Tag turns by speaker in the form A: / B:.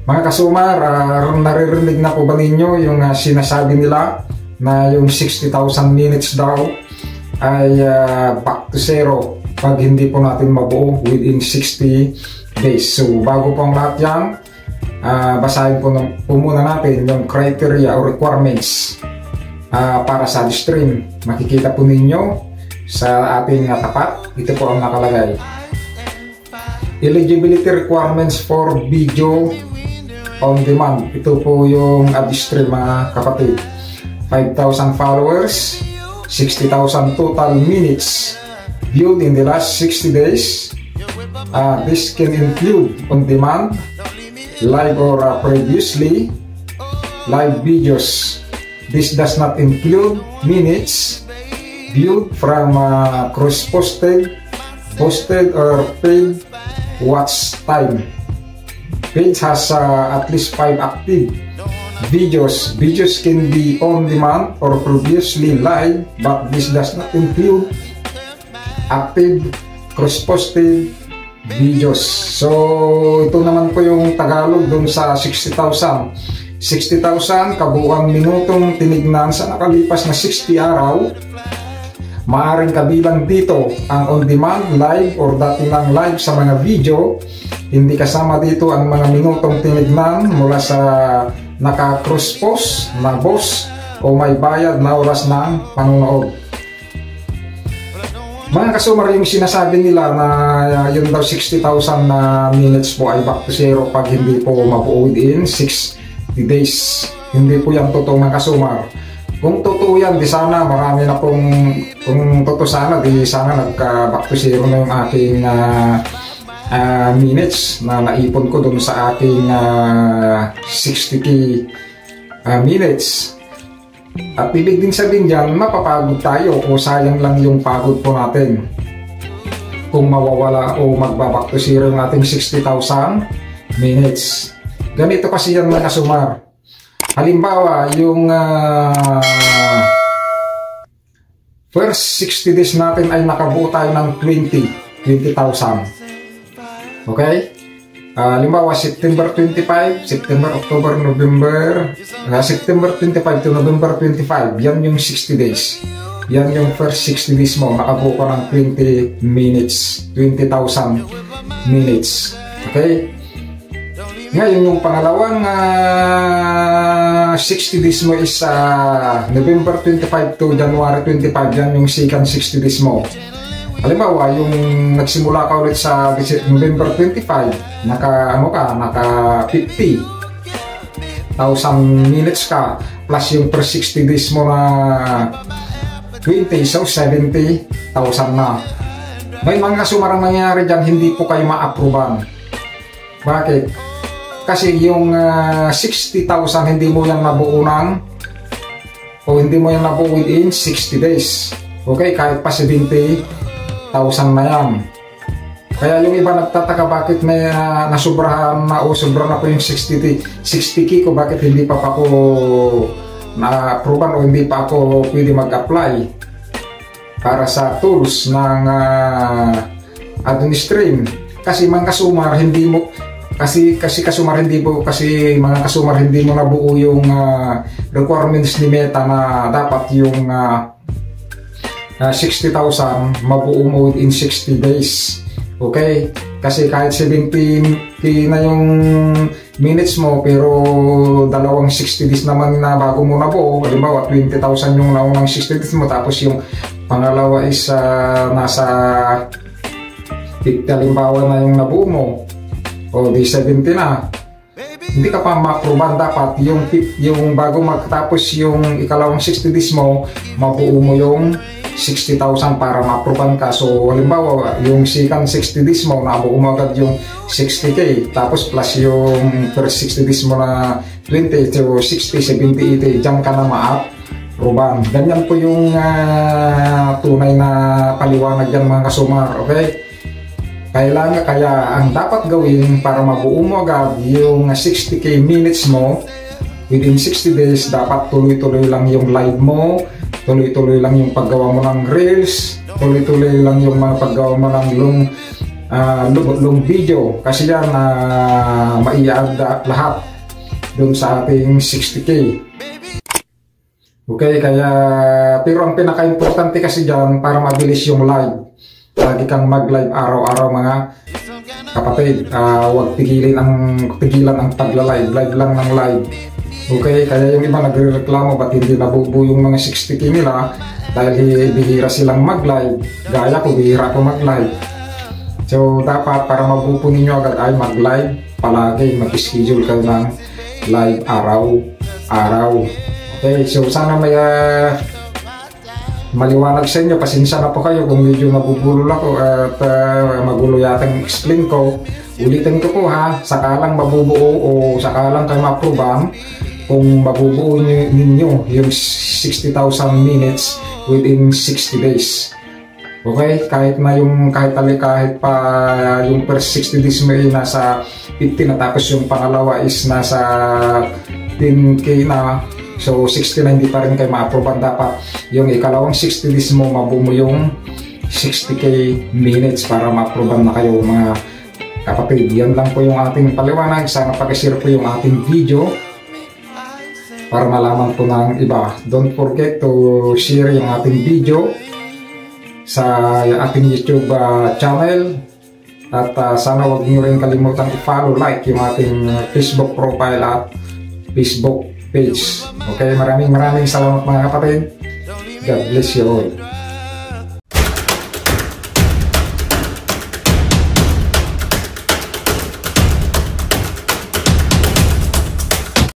A: Mga kasumar, naririnig na po ba ninyo yung sinasabi nila na yung 60,000 minutes daw ay back to zero pag hindi po natin mabuo within 60 days. So bago po ang lahat yan, basahin po muna natin yung criteria or requirements para sa stream. Makikita po ninyo sa ating tapat, ito po ang nakalagay. Eligibility requirements for video on demand. Ito po yung ad-stream, mga kapatid. 5,000 followers, 60,000 total minutes viewed in the last 60 days. This can include on demand, live or previously live videos. This does not include minutes viewed from cross-posted, posted or paid watch time. Page has at least 5 active videos. Videos can be on demand or previously live, but this does not include active cross-posted videos. So ito naman po yung Tagalog dun sa 60,000. 60,000 kabuuang minutong tinignan sa nakalipas na 60 araw. Maaring kabilang dito ang on-demand, live or dati lang live sa mga video. Hindi kasama dito ang mga minutong tinignan mula sa naka-cross-post na boss o may bayad na oras ng panonood. Mga kasumar, yung sinasabi nila na yun daw 60,000 na minutes po ay back to zero pag hindi po mabuo within 60 days. Hindi po yan totoo, mga kasumar. Kung totoo yan, di sana marami na pong, kung totoo sana, di sana nagka-back to zero na yung aking minutes na naipon ko dun sa aking 60k minutes. At ibig din sabihin dyan, mapapagod tayo o sayang lang yung pagod po natin kung mawawala o magbaback to zero yung ating 60,000 minutes. Ganito kasi yan, mga kasumar. Halimbawa, yung first 60 days natin ay nakabuo tayo ng 20,000. Okay? Halimbawa, September 25, September, October, November, September 25 to November 25, yan yung 60 days. Yan yung first 60 days mo, nakabuo ka ng 20 minutes, 20,000 minutes. Okay? Ngayon, yung pangalawang 60 days mo is November 25 to January 25, yan yung second 60 days mo. Halimbawa, yung nagsimula ka ulit sa November 25, naka 50,000 minutes ka, plus yung per 60 days mo na 20, so 70,000 na. May mga kasumarang nangyayari dyan, hindi po kayo ma-approvean. Bakit? Kasi yung 60,000 hindi mo yan nabuo o hindi mo yan nabuo within 60 days. Okay, kahit pa 70,000 na yan. Kaya yung iba nagtataka bakit may nasubrahan na o sobra na po yung 60k ko, bakit hindi pa ako na-approvean o hindi pa ako pwede mag-apply para sa tools ng Adonistream. Kasi mga kasumar, hindi mo kasi mga kasumar hindi mo nabuo yung requirements ni Meta na dapat yung 60,000 mabuo mo within 60 days. Okay? Kasi kahit 17k na yung minutes mo, pero dalawang 60 days naman na bago mo nabuo. Halimbawa 20,000 yung naunang 60 days mo, tapos yung pangalawa is nasa 50 halimbawa na yung nabuo mo, o di 70 na. Hindi ka pa ma-approvean. Dapat yung bago magtapos yung ikalawang 60 days mo, mabuo mo yung 60,000 para ma-approvean ka. So halimbawa yung second 60 days mo, nabuo mo agad yung 60k, tapos plus yung first 60 days mo na 20 to 60, 70, 80, dyan ka na ma-approvean. Ganyan po yung tunay na paliwanag dyan, mga kasumar. Okay? Kaya ang dapat gawin para mabuo mo agad yung 60k minutes mo within 60 days, dapat tuloy-tuloy lang yung live mo, tuloy-tuloy lang yung paggawa mo ng reels, tuloy-tuloy lang yung mga paggawa mo ng long video kasi yan mai-add lahat dun sa ating 60k. Okay, kaya pero ang pinaka-importante kasi dyan para mabilis yung live, lagi kang mag-live araw-araw mga kapatid. Huwag tigilan ang pagla-live, live lang ng live. Okay, kaya yung iba nagrereklamo ba't hindi nabubuo yung mga 60k nila dahil bihira silang mag-live. Gaya ko, bihira ko mag-live. So dapat para mabuo ninyo agad ay mag-live palagi, mag-schedule kayo ng live araw-araw. Okay, so sana may maliwanag sa inyo. Pasensya na po kayo kung medyo mabubulol ako at magulo yata ang explain ko. Ulitin ko po ha, sakalang mabubuo o sakalang kayo ma-approvean kung mabubuo ninyo yung 60,000 minutes within 60 days. Okay, kahit pa yung first 60 days mo ay nasa 15 na, tapos yung pangalawa is nasa 10k na, so 60 na hindi pa rin kayo ma-approvean. Dapat yung ikalawang 60 days mo mabuo mo yung 60k minutes para ma-approvean na kayo mga kapatid. Yan lang po yung ating paliwanag. Sana pag-share po yung ating video para malaman po ng iba. Don't forget to share yung ating video sa ating YouTube channel. At sana wag niyo rin kalimutan i-follow, like yung ating Facebook profile at Facebook page. Okay, maraming salamat mga kapatid. God bless you all.